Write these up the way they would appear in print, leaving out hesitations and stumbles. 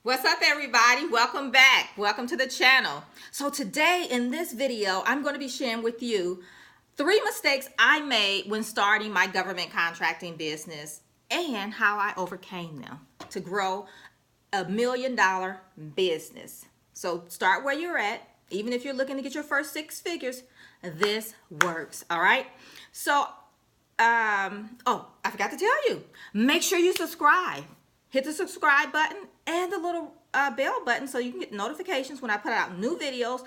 What's up, everybody? Welcome back. Welcome to the channel. So today in this video, I'm going to be sharing with you 3 mistakes I made when starting my government contracting business and how I overcame them to grow a $1 million business. So start where you're at. Even if you're looking to get your first 6 figures, this works. All right. So, I forgot to tell you, make sure you subscribe. Hit the subscribe button and the little bell button so you can get notifications when I put out new videos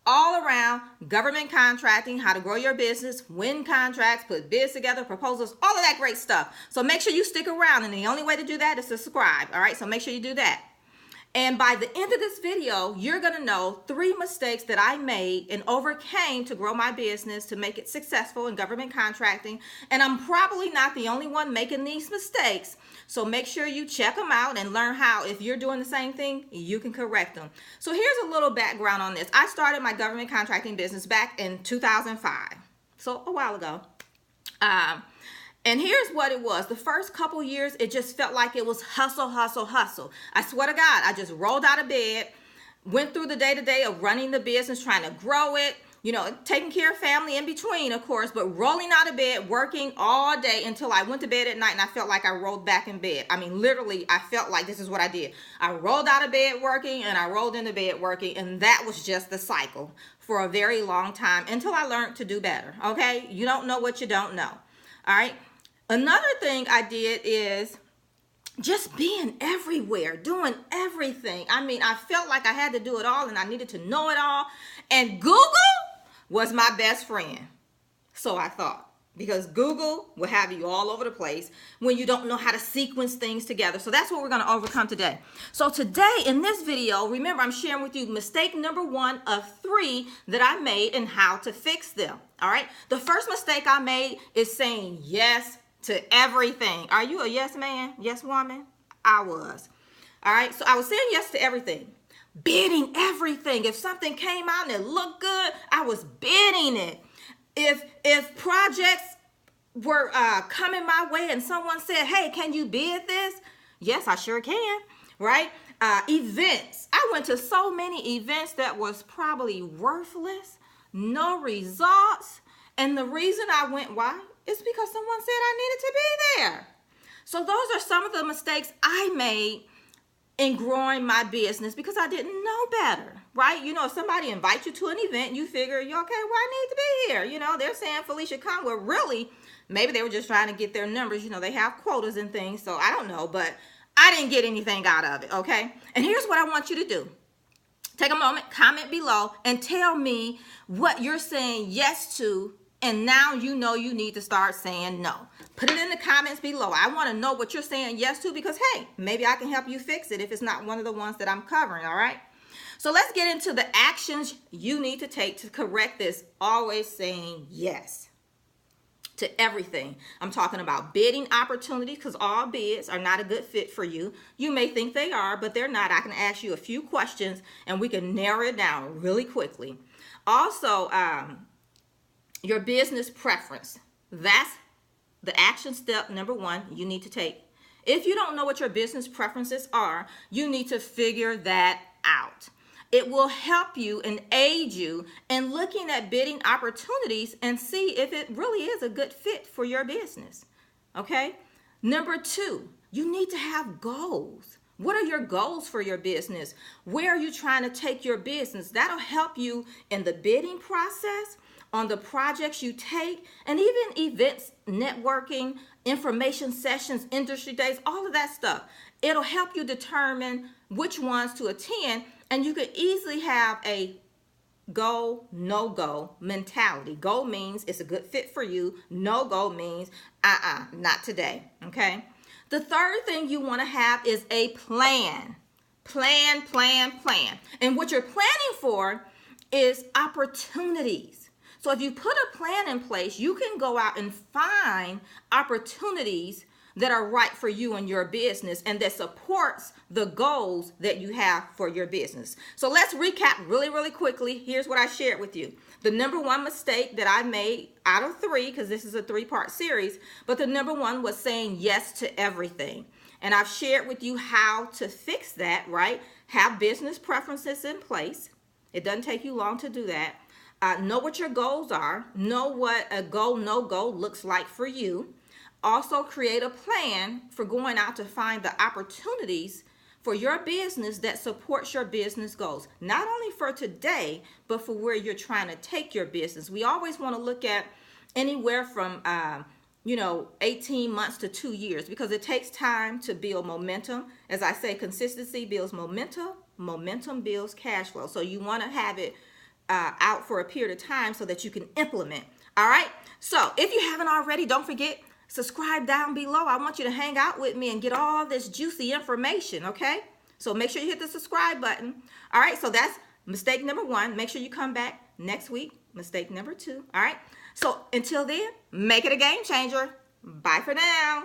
all around government contracting, how to grow your business, win contracts, put bids together, proposals, all of that great stuff. So make sure you stick around, and the only way to do that is to subscribe. All right, so make sure you do that. And by the end of this video, you're going to know 3 mistakes that I made and overcame to grow my business, to make it successful in government contracting. And I'm probably not the only one making these mistakes. So make sure you check them out and learn how, if you're doing the same thing, you can correct them. So here's a little background on this. I started my government contracting business back in 2005. So a while ago. And here's what it was. The first couple years, it just felt like it was hustle, hustle, hustle. I swear to God, I just rolled out of bed, went through the day-to-day of running the business, trying to grow it, taking care of family in between, of course, but rolling out of bed, working all day until I went to bed at night and I felt like I rolled back in bed. I mean, literally, I felt like this is what I did. I rolled out of bed working and I rolled into bed working, and that was just the cycle for a very long time until I learned to do better, okay? You don't know what you don't know, all right? Another thing I did is just being everywhere, doing everything. I mean, I felt like I had to do it all and I needed to know it all. And Google was my best friend. So I thought, because Google will have you all over the place when you don't know how to sequence things together. So that's what we're going to overcome today. So today in this video, remember, I'm sharing with you mistake number 1 of 3 that I made and how to fix them. All right. The first mistake I made is saying yes to everything. Are you a yes man? Yes woman? I was. All right. So I was saying yes to everything. Bidding everything. If something came out and it looked good, I was bidding it. If projects were coming my way and someone said, hey, can you bid this? Yes, I sure can. Right? Events. I went to so many events that was probably worthless, no results. And the reason I went, why? It's because someone said I needed to be there. So those are some of the mistakes I made in growing my business because I didn't know better, right? If somebody invites you to an event, you figure, okay, well, I need to be here. They're saying, Felicia, come. Well, really, maybe they were just trying to get their numbers. They have quotas and things, so I don't know, but I didn't get anything out of it, okay? And here's what I want you to do. Take a moment, comment below, and tell me what you're saying yes to, and now you know you need to start saying no. Put it in the comments below. I want to know what you're saying yes to because, hey, maybe I can help you fix it if it's not one of the ones that I'm covering, all right? So let's get into the actions you need to take to correct this. Always saying yes to everything. I'm talking about bidding opportunities because all bids are not a good fit for you. You may think they are, but they're not. I can ask you a few questions and we can narrow it down really quickly. Also, your business preference. That's the action step number 1 you need to take. If you don't know what your business preferences are, you need to figure that out. It will help you and aid you in looking at bidding opportunities and see if it really is a good fit for your business. Okay? Number 2, you need to have goals. What are your goals for your business? Where are you trying to take your business? That'll help you in the bidding process, on the projects you take, and even events, networking, information sessions, industry days, all of that stuff. It'll help you determine which ones to attend, and you can easily have a go, no-go mentality. Go means it's a good fit for you. No-go means, not today, okay? The third thing you want to have is a plan. Plan. And what you're planning for is opportunities. So if you put a plan in place, you can go out and find opportunities that are right for you and your business and that supports the goals that you have for your business. So let's recap really, really quickly. Here's what I shared with you. The number 1 mistake that I made out of 3, because this is a 3-part series, but the number 1 was saying yes to everything. And I've shared with you how to fix that, right? Have business preferences in place. It doesn't take you long to do that. Know what your goals are. Know what a go, no go looks like for you. Also create a plan for going out to find the opportunities for your business that supports your business goals. Not only for today, but for where you're trying to take your business. We always want to look at anywhere from 18 months to 2 years, because it takes time to build momentum. As I say, consistency builds momentum. Momentum builds cash flow. So you want to have it out for a period of time so that you can implement. All right. So if you haven't already, don't forget, subscribe down below. I want you to hang out with me and get all this juicy information. Okay. So make sure you hit the subscribe button. All right. So that's mistake number 1. Make sure you come back next week. Mistake number 2. All right. So until then, make it a game changer. Bye for now.